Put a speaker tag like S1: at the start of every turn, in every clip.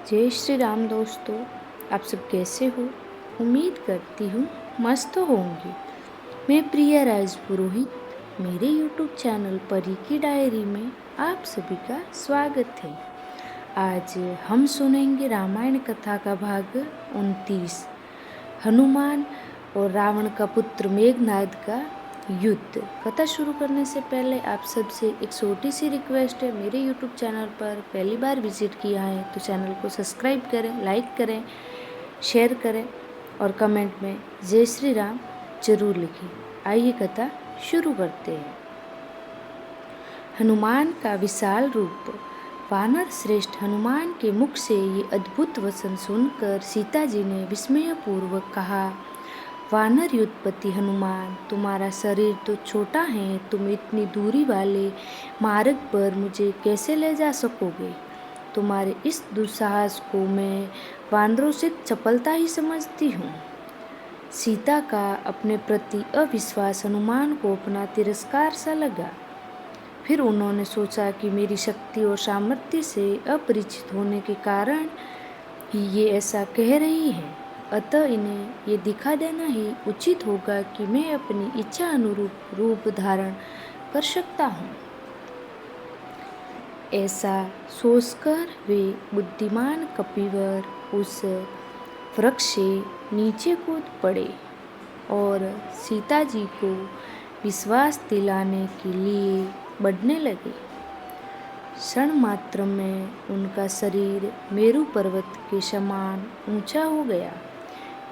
S1: जय श्री राम दोस्तों। आप सब कैसे हो? उम्मीद करती हूँ मस्त होंगे। मैं प्रिया राजपुरोहित मेरे यूट्यूब चैनल परी की डायरी में आप सभी का स्वागत है। आज हम सुनेंगे रामायण कथा का भाग 29, हनुमान और रावण का पुत्र मेघनाद का युद्ध। कथा शुरू करने से पहले आप सबसे एक छोटी सी रिक्वेस्ट है, मेरे YouTube चैनल पर पहली बार विजिट किया है तो चैनल को सब्सक्राइब करें, लाइक करें, शेयर करें और कमेंट में जय श्री राम जरूर लिखें। आइए कथा शुरू करते हैं। हनुमान का विशाल रूप। वानर श्रेष्ठ हनुमान के मुख से ये अद्भुत वचन सुनकर सीता जी ने विस्मयपूर्वक कहा, वानर युद्धपति हनुमान, तुम्हारा शरीर तो छोटा है, तुम इतनी दूरी वाले मार्ग पर मुझे कैसे ले जा सकोगे? तुम्हारे इस दुस्साहस को मैं वानरोचित चपलता ही समझती हूँ। सीता का अपने प्रति अविश्वास हनुमान को अपना तिरस्कार सा लगा। फिर उन्होंने सोचा कि मेरी शक्ति और सामर्थ्य से अपरिचित होने के कारण ही ये ऐसा कह रही है, अतः इन्हें ये दिखा देना ही उचित होगा कि मैं अपनी इच्छा अनुरूप रूप धारण कर सकता हूँ। ऐसा सोचकर वे बुद्धिमान कपिवर उस वृक्ष से नीचे कूद पड़े और सीता जी को विश्वास दिलाने के लिए बढ़ने लगे। क्षण मात्र में उनका शरीर मेरु पर्वत के समान ऊंचा हो गया।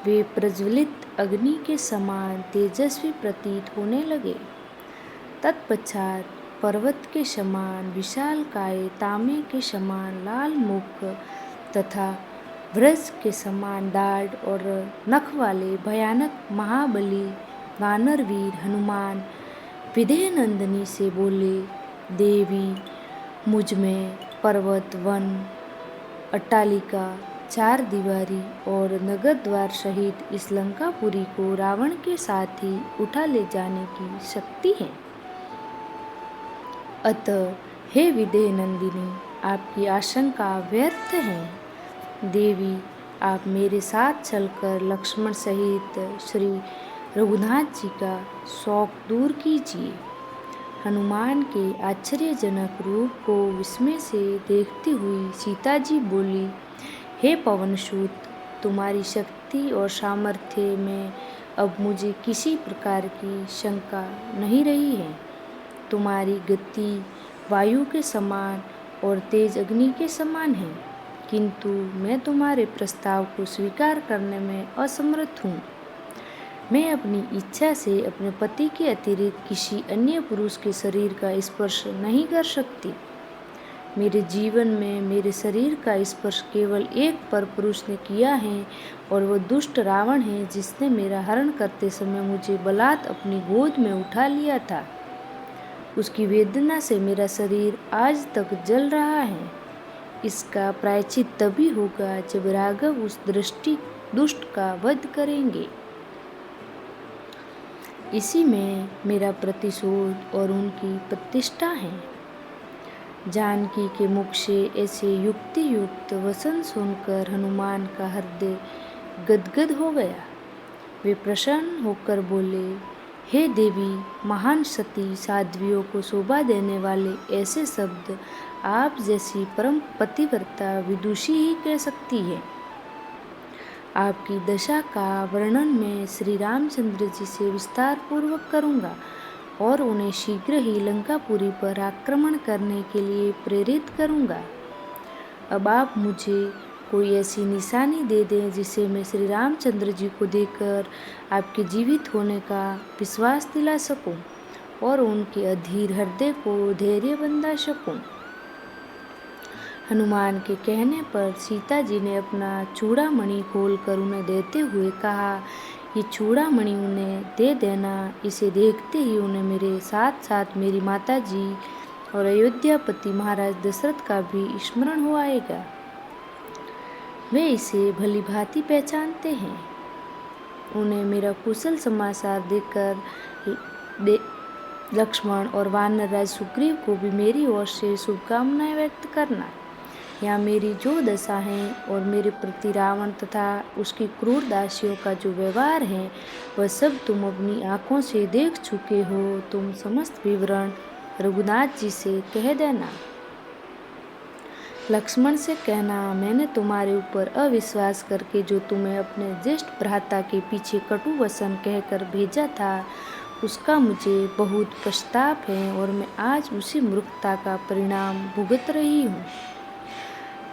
S1: वे प्रज्वलित अग्नि के समान तेजस्वी प्रतीत होने लगे। तत्पश्चात पर्वत के समान विशालकाय, तांबे के समान लाल मुख तथा वृक्ष के समान दाढ़ और नख वाले भयानक महाबली वानरवीर हनुमान विदेह नंदिनी से बोले, देवी, मुझ में पर्वत, वन, अट्टालिका, चार दीवारी और नगर द्वार सहित इस लंकापुरी को रावण के साथ ही उठा ले जाने की शक्ति है। अतः हे विदेह नंदिनी, आपकी आशंका व्यर्थ है। देवी, आप मेरे साथ चलकर लक्ष्मण सहित श्री रघुनाथ जी का शोक दूर कीजिए। हनुमान के आश्चर्यजनक रूप को विस्मय से देखती हुई सीता जी बोली, हे पवनसुत, तुम्हारी शक्ति और सामर्थ्य में अब मुझे किसी प्रकार की शंका नहीं रही है। तुम्हारी गति वायु के समान और तेज अग्नि के समान है, किंतु मैं तुम्हारे प्रस्ताव को स्वीकार करने में असमर्थ हूँ। मैं अपनी इच्छा से अपने पति के अतिरिक्त किसी अन्य पुरुष के शरीर का स्पर्श नहीं कर सकती। मेरे जीवन में मेरे शरीर का स्पर्श केवल एक पर पुरुष ने किया है और वह दुष्ट रावण है, जिसने मेरा हरण करते समय मुझे बलात् अपनी गोद में उठा लिया था। उसकी वेदना से मेरा शरीर आज तक जल रहा है। इसका प्रायश्चित तभी होगा जब राघव उस दुष्ट का वध करेंगे। इसी में मेरा प्रतिशोध और उनकी प्रतिष्ठा है। जानकी के मुख से ऐसे युक्ति युक्त वचन सुनकर हनुमान का हृदय गदगद हो गया। वे प्रसन्न होकर बोले, हे देवी, महान सती साध्वियों को शोभा देने वाले ऐसे शब्द आप जैसी परम पतिव्रता विदुषी ही कह सकती है। आपकी दशा का वर्णन मैं श्री रामचंद्र जी से विस्तार पूर्वक करूँगा और उन्हें शीघ्र ही लंकापुरी पर आक्रमण करने के लिए प्रेरित करूँगा। अब आप मुझे कोई ऐसी निशानी दे दें जिसे मैं श्री रामचंद्र जी को देकर आपके जीवित होने का विश्वास दिला सकूं और उनके अधीर हृदय को धैर्य बंधा सकूं। हनुमान के कहने पर सीता जी ने अपना चूड़ामणि खोलकर उन्हें देते हुए कहा, ये चूड़ामणि उन्हें दे देना। इसे देखते ही उन्हें मेरे साथ साथ मेरी माता जी और अयोध्यापति महाराज दशरथ का भी स्मरण हो आएगा। वे इसे भली भांति पहचानते हैं। उन्हें मेरा कुशल समाचार देकर लक्ष्मण और वानर राज सुग्रीव को भी मेरी ओर से शुभकामनाएं व्यक्त करना। या मेरी जो दशा है और मेरे प्रति रावण तथा उसकी क्रूर दासियों का जो व्यवहार है वह सब तुम अपनी आँखों से देख चुके हो। तुम समस्त विवरण रघुनाथ जी से कह देना। लक्ष्मण से कहना, मैंने तुम्हारे ऊपर अविश्वास करके जो तुम्हें अपने ज्येष्ठ भ्राता के पीछे कटु वचन कहकर भेजा था उसका मुझे बहुत पछताप है और मैं आज उसी मूर्खता का परिणाम भुगत रही हूँ।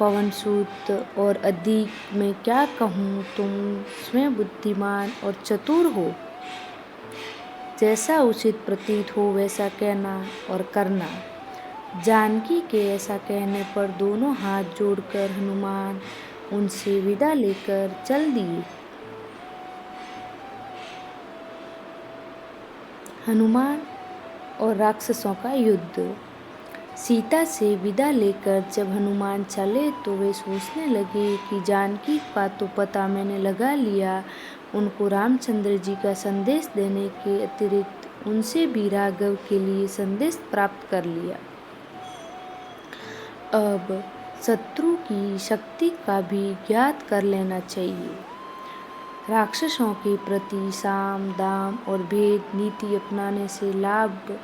S1: पवनसुत और अधिक मैं क्या कहूँ, तुम स्वयं बुद्धिमान और चतुर हो। जैसा उचित प्रतीत हो वैसा कहना और करना। जानकी के ऐसा कहने पर दोनों हाथ जोड़कर हनुमान उनसे विदा लेकर चल दिए। हनुमान और राक्षसों का युद्ध। सीता से विदा लेकर जब हनुमान चले तो वे सोचने लगे कि जानकी का तो पता मैंने लगा लिया, उनको रामचंद्र जी का संदेश देने के अतिरिक्त उनसे भी राघव के लिए संदेश प्राप्त कर लिया। अब शत्रु की शक्ति का भी ज्ञात कर लेना चाहिए। राक्षसों के प्रति साम दाम और भेद नीति अपनाने से लाभ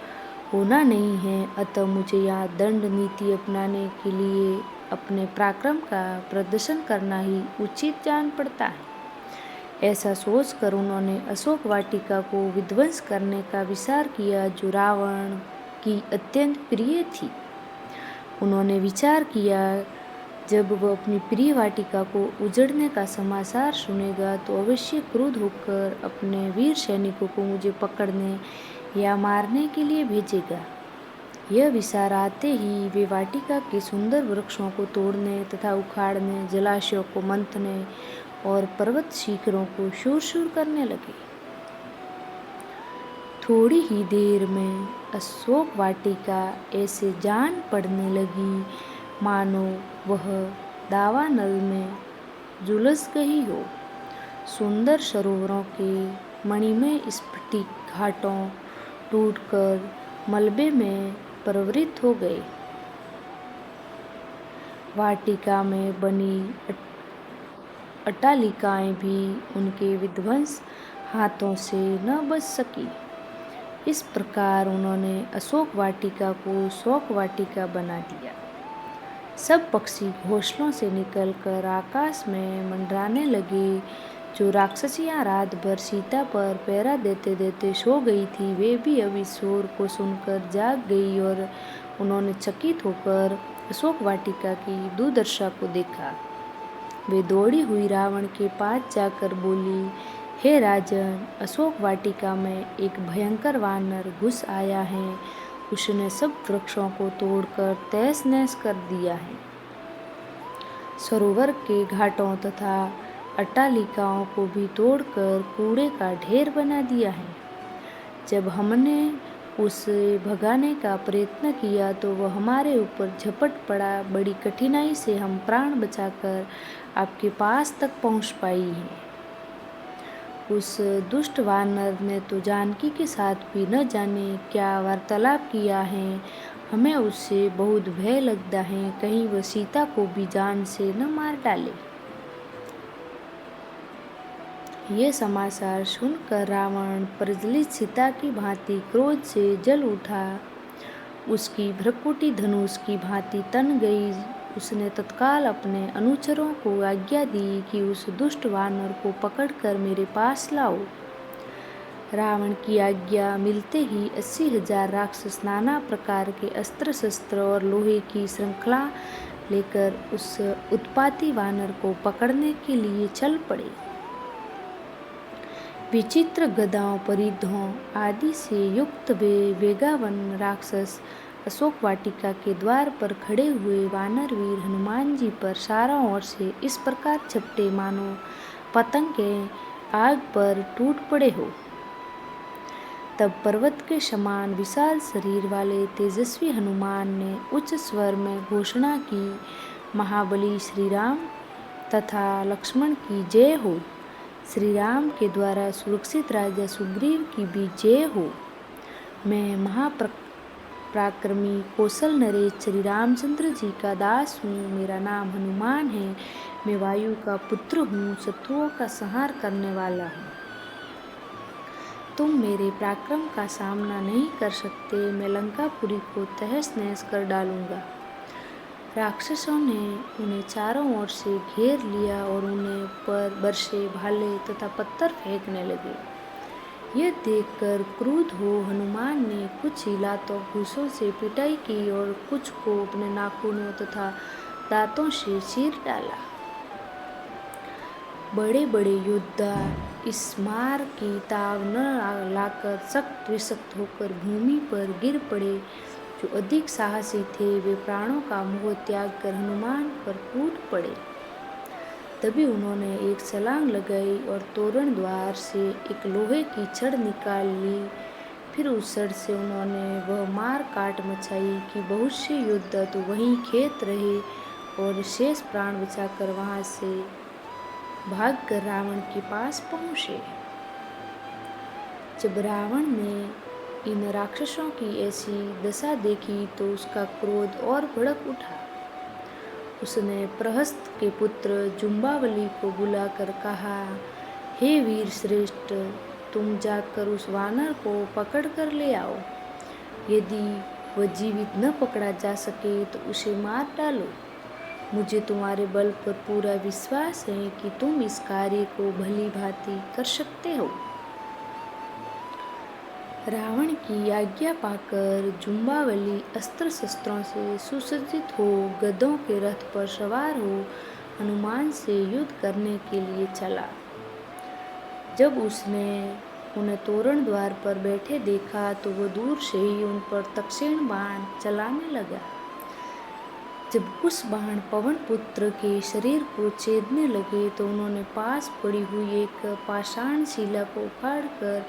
S1: होना नहीं है, अतः मुझे यहाँ दंड नीति अपनाने के लिए अपने पराक्रम का प्रदर्शन करना ही उचित जान पड़ता है। ऐसा सोचकर उन्होंने अशोक वाटिका को विध्वंस करने का विचार किया जो रावण की अत्यंत प्रिय थी। उन्होंने विचार किया जब वह अपनी प्रिय वाटिका को उजड़ने का समाचार सुनेगा तो अवश्य क्रुद्ध होकर अपने वीर सैनिकों को मुझे पकड़ने या मारने के लिए भेजेगा। यह विचार आते ही वे वाटिका के सुंदर वृक्षों को तोड़ने तथा उखाड़ने, जलाशयों को मंथने और पर्वत शिखरों को शूर-शूर करने लगे। थोड़ी ही देर में अशोक वाटिका ऐसे जान पड़ने लगी मानो वह दावानल में झुलस गई हो। सुंदर सरोवरों के मणिमय स्फटिक घाटों टूटकर मलबे में प्रवृत्त हो गए। वाटिका में बनी अट्टालिकाएं भी उनके विध्वंस हाथों से न बच सकी। इस प्रकार उन्होंने अशोक वाटिका को शोक वाटिका बना दिया। सब पक्षी घोंसलों से निकलकर आकाश में मंडराने लगे। जो राक्षसियां रात भर सीता पर पहरा देते देते सो गई थी वे भी अब इस शोर को सुनकर जाग गई और उन्होंने चकित होकर अशोक वाटिका की दुर्दशा को देखा। वे दौड़ी हुई रावण के पास जाकर बोली, हे राजन, अशोक वाटिका में एक भयंकर वानर घुस आया है। उसने सब वृक्षों को तोड़कर तहस नहस कर दिया है। सरोवर के घाटों तथा अट्टालिकाओं को भी तोड़कर कूड़े का ढेर बना दिया है। जब हमने उसे भगाने का प्रयत्न किया तो वह हमारे ऊपर झपट पड़ा। बड़ी कठिनाई से हम प्राण बचाकर आपके पास तक पहुंच पाई हैं। उस दुष्ट वानर ने तो जानकी के साथ भी न जाने क्या वार्तालाप किया है। हमें उससे बहुत भय लगता है, कहीं वह सीता को भी जान से न मार डाले। ये समाचार सुनकर रावण प्रज्वलित सीता की भांति क्रोध से जल उठा। उसकी भ्रकुटी धनुष की भांति तन गई। उसने तत्काल अपने अनुचरों को आज्ञा दी कि उस दुष्ट वानर को पकड़कर मेरे पास लाओ। रावण की आज्ञा मिलते ही 80,000 राक्षस नाना प्रकार के अस्त्र शस्त्र और लोहे की श्रृंखला लेकर उस उत्पाती वानर को पकड़ने के लिए चल पड़े। विचित्र गदाओं परिधों आदि से युक्त वे वेगावन राक्षस अशोक वाटिका के द्वार पर खड़े हुए वानर वीर हनुमान जी पर चारों ओर से इस प्रकार झपटे मानो पतंगे आग पर टूट पड़े हो। तब पर्वत के समान विशाल शरीर वाले तेजस्वी हनुमान ने उच्च स्वर में घोषणा की, महाबली श्री राम तथा लक्ष्मण की जय हो। श्री राम के द्वारा सुरक्षित राजा सुग्रीव की भी जय हो। मैं पराक्रमी कौशल नरेश श्री रामचंद्र जी का दास हूँ। मेरा नाम हनुमान है। मैं वायु का पुत्र हूँ, शत्रुओं का संहार करने वाला हूँ। तुम मेरे पराक्रम का सामना नहीं कर सकते। मैं लंकापुरी को तहस नहस कर डालूंगा। राक्षसों ने उन्हें चारों ओर से घेर लिया और उन्हें पर बरसे भाले तथा पत्थर फेंकने लगे। यह देखकर क्रुद्ध हो हनुमान ने कुछ ही लातों घूंसों से पिटाई की और कुछ को अपने नाखूनों तथा दांतों से चीर डाला। बड़े बड़े योद्धा इस मार की ताव न लाकर सख्त विसक्त होकर भूमि पर गिर पड़े। जो अधिक साहसी थे वे प्राणों का मोह त्याग कर हनुमान पर कूद पड़े। तभी उन्होंने एक छलांग लगाई और तोरण द्वार से एक लोहे की छड़ निकाल ली। फिर उस छड़ से उन्होंने वह मार काट मचाई कि बहुत से योद्धा तो वहीं खेत रहे और शेष प्राण बचाकर वहां से भागकर रावण के पास पहुंचे। जब रावण ने इन राक्षसों की ऐसी दशा देखी तो उसका क्रोध और भड़क उठा। उसने प्रहस्त के पुत्र जुम्बावली को बुलाकर कहा, हे वीर श्रेष्ठ, तुम जाकर उस वानर को पकड़ कर ले आओ। यदि वह जीवित न पकड़ा जा सके तो उसे मार डालो। मुझे तुम्हारे बल पर पूरा विश्वास है कि तुम इस कार्य को भली भांति कर सकते हो। रावण की आज्ञा पाकर जुम्बावली अस्त्र शस्त्रों से सुसज्जित हो गधों के रथ पर सवार हो हनुमान से युद्ध करने के लिए चला। जब उसने उन्हें तोरण द्वार पर बैठे देखा तो वह दूर से ही उन पर तीक्ष्ण बाण चलाने लगा। जब कुछ बाण पवन पुत्र के शरीर को छेदने लगे तो उन्होंने पास पड़ी हुई एक पाषाण शिला को उखाड़कर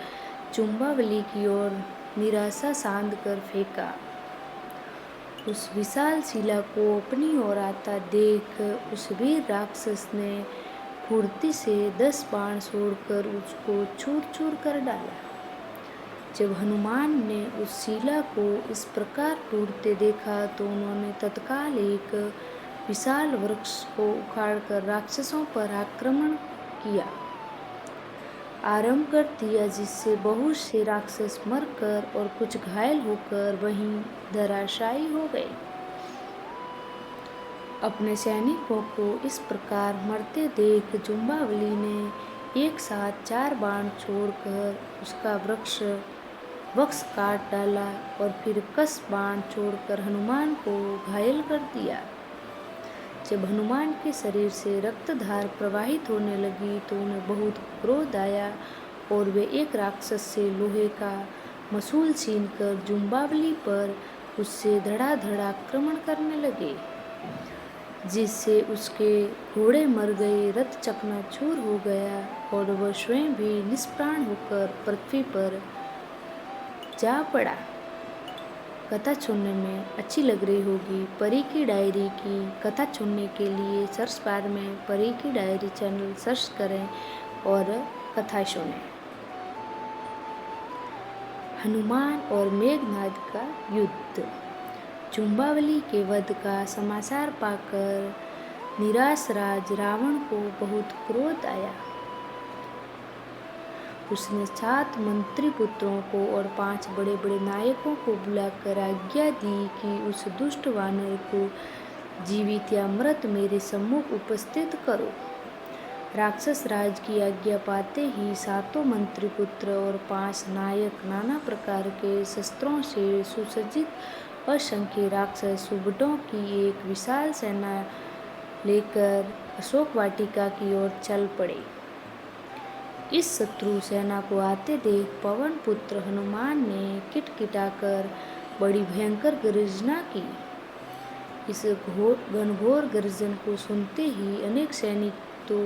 S1: जुम्बावली की ओर निराशा सांध कर फेंका। उस विशाल शिला को अपनी ओर आता देख उस वीर राक्षस ने फुर्ती से 10 बाण छोड़कर उसको चूर चूर कर डाला। जब हनुमान ने उस शिला को इस प्रकार टूटते देखा तो उन्होंने तत्काल एक विशाल वृक्ष को उखाड़कर राक्षसों पर आक्रमण किया आरंभ कर दिया, जिससे बहुत से राक्षस मरकर और कुछ घायल होकर वहीं धराशायी हो गए। अपने सैनिकों को इस प्रकार मरते देख जुम्बावली ने एक साथ 4 बाण छोड़कर उसका वक्ष काट डाला और फिर 10 बाण छोड़कर हनुमान को घायल कर दिया। जब हनुमान के शरीर से रक्तधार प्रवाहित होने लगी तो उन्हें बहुत क्रोध आया और वे एक राक्षस से लोहे का मसूल छीनकर जुम्बावली पर उससे धड़ाधड़ आक्रमण करने लगे, जिससे उसके घोड़े मर गए, रथ चकनाचूर हो गया और वह स्वयं भी निष्प्राण होकर पृथ्वी पर जा पड़ा। कथा सुनने में अच्छी लग रही होगी। परी की डायरी की कथा सुनने के लिए सर्च बार में परी की डायरी चैनल सर्च करें और कथा सुनें। हनुमान और मेघनाद का युद्ध। जुम्बावली के वध का समाचार पाकर निराश राज रावण को बहुत क्रोध आया। उसने 7 मंत्री पुत्रों को और 5 बड़े बड़े नायकों को बुलाकर आज्ञा दी कि उस दुष्ट वानर को जीवित या मृत मेरे सम्मुख उपस्थित करो। राक्षस राज की आज्ञा पाते ही 7 मंत्री पुत्र और 5 नायक नाना प्रकार के शस्त्रों से सुसज्जित असंख्य राक्षस सुबटों की एक विशाल सेना लेकर अशोक वाटिका की ओर चल पड़े। इस शत्रु सेना को आते देख पवन पुत्र हनुमान ने किटकिटाकर बड़ी भयंकर गर्जना की। इस घनघोर गर्जन को सुनते ही अनेक सैनिक तो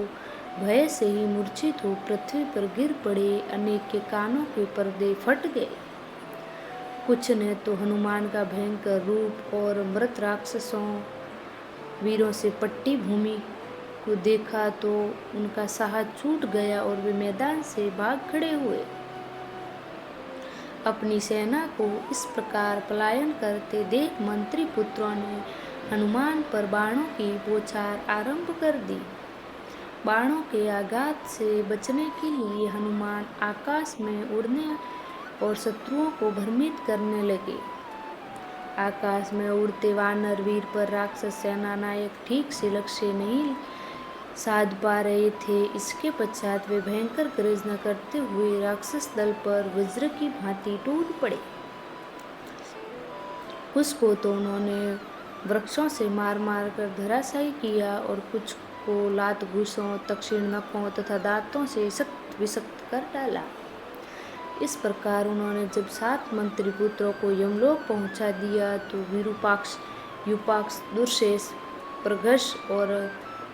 S1: भय से ही मूर्छित हो पृथ्वी पर गिर पड़े। अनेक के कानों के पर्दे फट गए। कुछ ने तो हनुमान का भयंकर रूप और मृत राक्षसों वीरों से पट्टी भूमि को देखा तो उनका साहस छूट गया और वे मैदान से भाग खड़े हुए। अपनी सेना को इस प्रकार पलायन करते देख मंत्री पुत्रों ने हनुमान पर बाणों की बौछार आरंभ कर दी। बाणों के आघात से बचने के लिए हनुमान आकाश में उड़ने और शत्रुओं को भ्रमित करने लगे। आकाश में उड़ते वानर वीर पर राक्षस सेना नायक ठीक से लक्ष्य नहीं साध पा रहे थे। इसके पश्चात वे भयंकर गर्जना करते हुए राक्षस दल पर वज्र की भांति टूट पड़े। कुछ को तो उन्होंने वृक्षों से मार मार कर धराशायी किया और कुछ को लात घूसों, तीक्ष्ण नखों तथा दांतों से सख्त विसख्त कर डाला। इस प्रकार उन्होंने जब 7 मंत्री पुत्रों को यमलोक पहुंचा दिया तो विरूपाक्ष, युपाक्ष, दुर्शेष, प्रघस और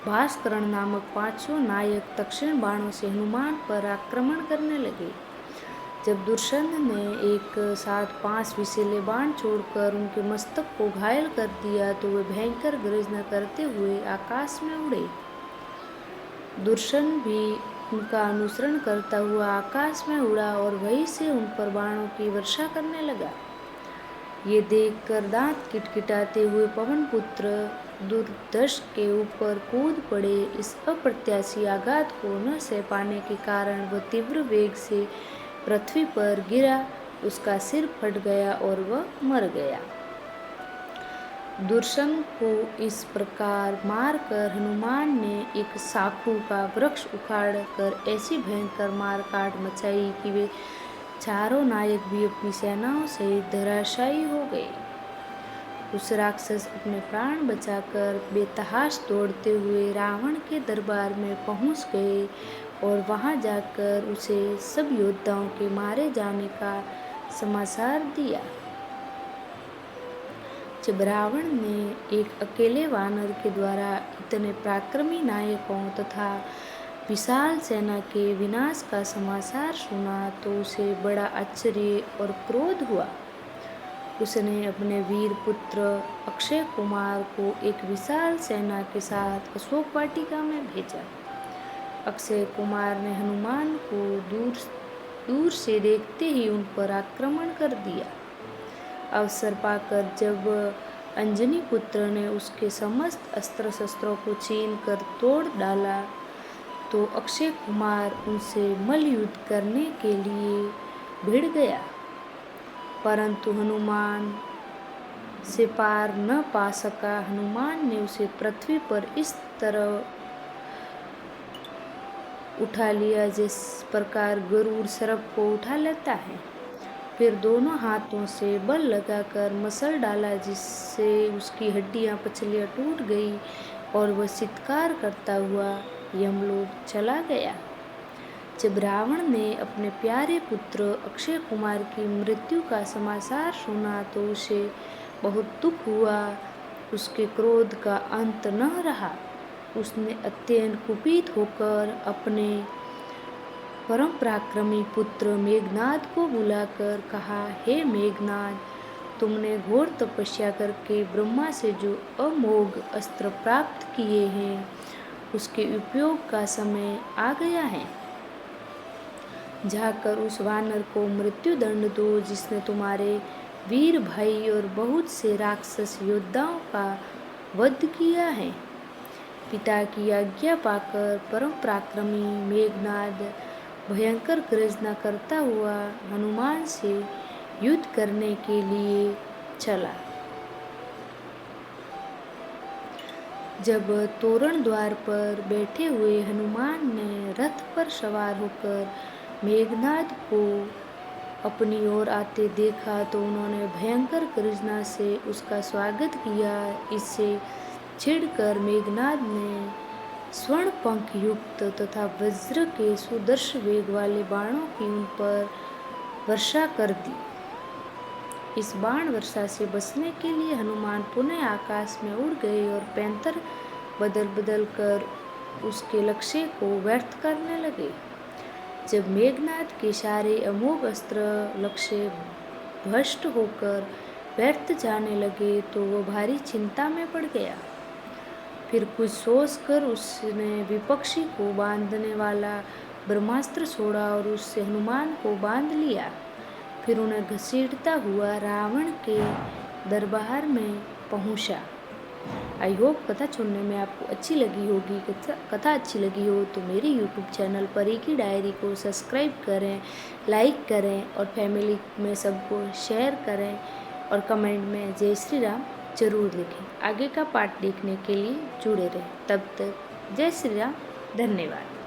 S1: भास्करण नामक 5 नायक तीक्ष्ण बाणों से हनुमान पर आक्रमण करने लगे। जब दुर्योधन ने एक साथ 5 विषैले बाण छोड़कर उनके मस्तक को घायल कर दिया तो वे भयंकर गर्जना करते हुए आकाश में उड़े। दुर्योधन भी उनका अनुसरण करता हुआ आकाश में उड़ा और वहीं से उन पर बाणों की वर्षा करने लगा। ये देखकर दांत किटकिटाते हुए पवन पुत्र दुर्धर्ष के ऊपर कूद पड़े। इस अप्रत्याशी आघात को न सह पाने के कारण वह तीव्र वेग से पृथ्वी पर गिरा, उसका सिर फट गया और वह मर गया। दुर्योधन को इस प्रकार मारकर हनुमान ने एक साखू का वृक्ष उखाड़ कर ऐसी भयंकर मार काट मचाई कि वे चारों नायक भी अपनी सेनाओं सहित धराशायी हो गए। उस राक्षस अपने प्राण बचाकर बेतहाश दौड़ते हुए रावण के दरबार में पहुंच गए और वहां जाकर उसे सब योद्धाओं के मारे जाने का समाचार दिया। जब रावण ने एक अकेले वानर के द्वारा इतने पराक्रमी नायकों तथा विशाल सेना के विनाश का समाचार सुना तो उसे बड़ा आश्चर्य और क्रोध हुआ। उसने अपने वीर पुत्र अक्षय कुमार को एक विशाल सेना के साथ अशोक वाटिका में भेजा। अक्षय कुमार ने हनुमान को दूर से देखते ही उन पर आक्रमण कर दिया। अवसर पाकर जब अंजनी पुत्र ने उसके समस्त अस्त्र शस्त्रों को छीन कर तोड़ डाला तो अक्षय कुमार उनसे मल्लयुद्ध करने के लिए भिड़ गया, परंतु हनुमान से पार न पा सका। हनुमान ने उसे पृथ्वी पर इस तरह उठा लिया जिस प्रकार गरुड़ सर्प को उठा लेता है। फिर दोनों हाथों से बल लगाकर मसल डाला जिससे उसकी हड्डियां पसलियां टूट गई और वह चित्कार करता हुआ यमलोक चला गया। जब रावण ने अपने प्यारे पुत्र अक्षय कुमार की मृत्यु का समाचार सुना तो उसे बहुत दुख हुआ। उसके क्रोध का अंत न रहा। उसने अत्यंत कुपित होकर अपने परम पराक्रमी पुत्र मेघनाद को बुलाकर कहा, हे मेघनाद, तुमने घोर तपस्या करके ब्रह्मा से जो अमोघ अस्त्र प्राप्त किए हैं उसके उपयोग का समय आ गया है। जाकर उस वानर को मृत्यु दंड दो जिसने तुम्हारे वीर भाई और बहुत से राक्षस योद्धाओं का वध किया है। पिता की आज्ञा पाकर परम पराक्रमी मेघनाद भयंकर गर्जना करता हुआ हनुमान से युद्ध करने के लिए चला। जब तोरण द्वार पर बैठे हुए हनुमान ने रथ पर सवार होकर मेघनाद को अपनी ओर आते देखा तो उन्होंने भयंकर गर्जना से उसका स्वागत किया। इससे चिढ़कर मेघनाद ने स्वर्ण पंख युक्त तथा वज्र के सुदर्श वेग वाले बाणों की उन पर वर्षा कर दी। इस बाण वर्षा से बचने के लिए हनुमान पुनः आकाश में उड़ गए और पैंतर बदल बदल कर उसके लक्ष्य को व्यर्थ करने लगे। जब मेघनाद के सारे अमोघ अस्त्र लक्ष्य भ्रष्ट होकर व्यर्थ जाने लगे तो वह भारी चिंता में पड़ गया। फिर कुछ सोचकर उसने विपक्षी को बांधने वाला ब्रह्मास्त्र छोड़ा और उससे हनुमान को बांध लिया। फिर उन्हें घसीटता हुआ रावण के दरबार में पहुंचा। आई होप कथा सुनने में आपको अच्छी लगी होगी। कथा अच्छी लगी हो तो मेरे यूट्यूब चैनल परी की डायरी को सब्सक्राइब करें, लाइक करें और फैमिली में सबको शेयर करें और कमेंट में जय श्री राम जरूर लिखें। आगे का पार्ट देखने के लिए जुड़े रहें। तब तक जय श्री राम, धन्यवाद।